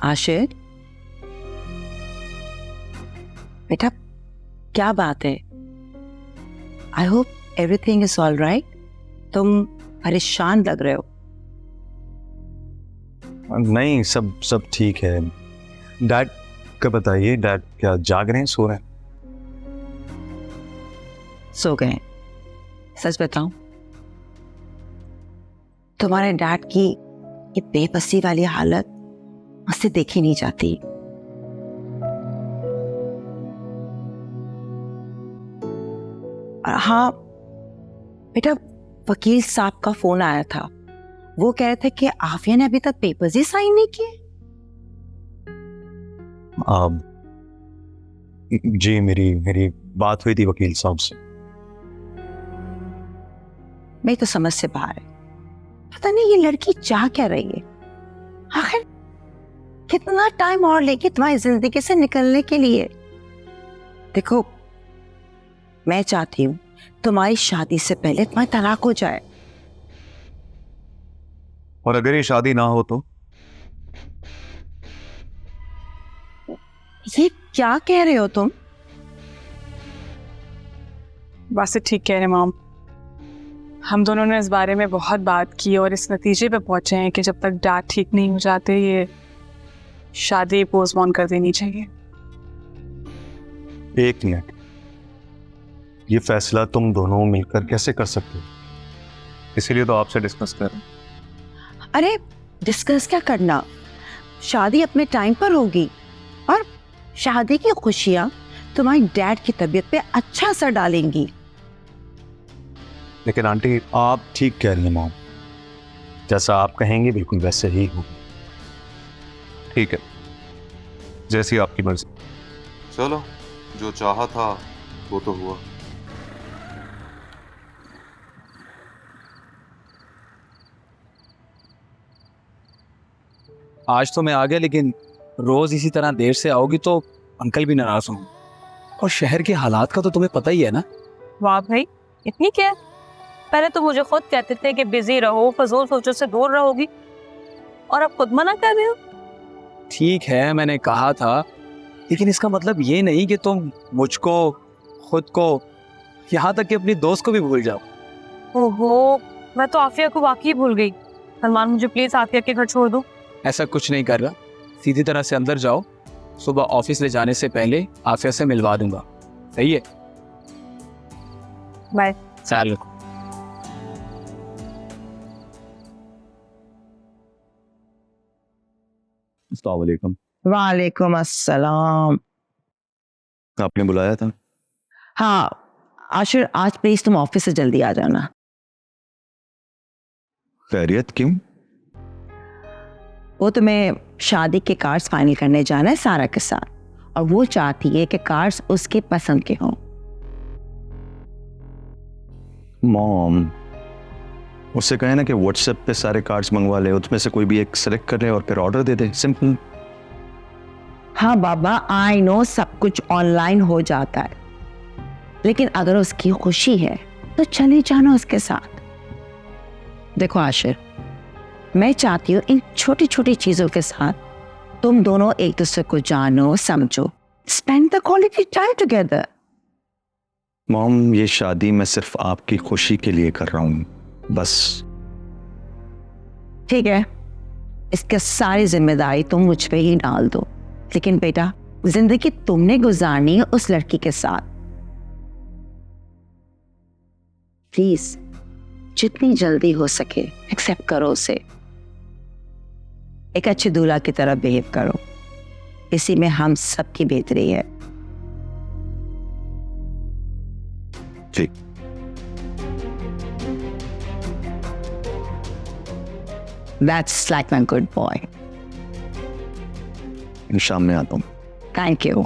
आशिर, बेटा क्या बात है? I hope everything is all right. तुम परेशान लग रहे हो। नहीं, सब ठीक है। डैड का बताइए, डैड क्या जाग रहे हैं, सो रहे हैं? सो गए। सच बताऊं, तुम्हारे डैड की ये बेबसी वाली हालत मुझसे देखी नहीं जाती। हाँ बेटा, वकील साहब का फोन आया था। वो कह रहे थे कि आफिया ने अभी तक पेपर्स ही साइन नहीं किए। जी, मेरी बात हुई थी वकील साहब से। मैं तो समझ से बाहर है। पता नहीं ये लड़की चाह क्या रही है। आखिर कितना टाइम और लेगी तुम्हारी जिंदगी से निकलने के लिए? देखो, मैं चाहती हूँ तुम्हारी शादी से पहले तुम्हारी तलाक हो जाए। और अगर ये शादी ना हो तो? ये क्या कह रहे हो तुम? बस ठीक कह रहे मॉम। हम दोनों ने इस बारे में बहुत बात की और इस नतीजे पे पहुंचे हैं कि जब तक डैड ठीक नहीं हो जाते ये शादी पोस्टपोन कर देनी चाहिए। एक मिनट, ये फैसला तुम दोनों मिलकर कैसे कर सकते हो? इसीलिए तो आपसे डिस्कस कर रहे हैं। अरे डिस्कस क्या करना, शादी अपने टाइम पर होगी और शादी की खुशियां तुम्हारी डैड की तबीयत पे अच्छा असर डालेंगी। लेकिन आंटी, आप ठीक कह रही हैं मॉम। जैसा आप कहेंगे बिल्कुल वैसे ही होगा। ठीक है, जैसी आपकी मर्जी। चलो, जो चाहा था वो तो हुआ। आज तो मैं आ गया, लेकिन रोज इसी तरह देर से आओगी तो अंकल भी नाराज होंगे। और शहर के हालात का तो तुम्हें पता ही है ना। वाह भाई, इतनी क्या? पहले तो मुझे खुद कहते थे कि बिजी रहो, फजूल सोचों से दूर रहोगी, और अब खुद मना कर रहे हो। ठीक है, मैंने कहा था, लेकिन इसका मतलब ये नहीं कि तुम मुझको, खुद को, यहाँ तक कि अपनी दोस्त को भी भूल जाओ। ओहो, मैं तो आफिया को वाकई भूल गई। सलमान, मुझे प्लीज आफिया के घर छोड़ दो। ऐसा कुछ नहीं कर रहा, सीधी तरह से अंदर जाओ। सुबह ऑफिस ले जाने से पहले आफिया से मिलवा दूंगा, सही है? बाय। चलो। अस्सलाम वालेकुम। वालेकुम अस्सलाम। आपने बुलाया था? हाँ आशिर, आज प्लीज तुम ऑफिस से जल्दी आ जाना। खैरियत? क्यों? वो तुम्हें शादी के कार्ड्स फाइनल करने जाना है सारा के साथ, और वो चाहती है कि कार्ड्स उसके पसंद के हों। मॉम, उससे कहे ना कि व्हाट्सएप पे सारे कार्ड्स मंगवा ले, उसमें से कोई भी एक सेलेक्ट कर ले और फिर ऑर्डर दे दे, सिंपल। हाँ बाबा, आई नो सब कुछ ऑनलाइन हो जाता है, लेकिन अगर उसकी खुशी है तो चले जाना उसके साथ। देखो आशिर, मैं चाहती हूँ इन छोटी छोटी चीजों के साथ तुम दोनों एक दूसरे को जानो, समझो, spend the quality time together. Mom, ये शादी मैं सिर्फ आपकी खुशी के लिए कर रहा हूँ, बस। ठीक है, इसकी सारी जिम्मेदारी तुम मुझ पे ही डाल दो, लेकिन बेटा जिंदगी तुमने गुजारनी है उस लड़की के साथ। प्लीज जितनी जल्दी हो सके एक्सेप्ट करो उसे। एक अच्छे दूल्हा की तरह बिहेव करो, इसी में हम सबकी बेहतरी है। ठीक। That's like my good boy. शाम में आता हूँ। Thank you.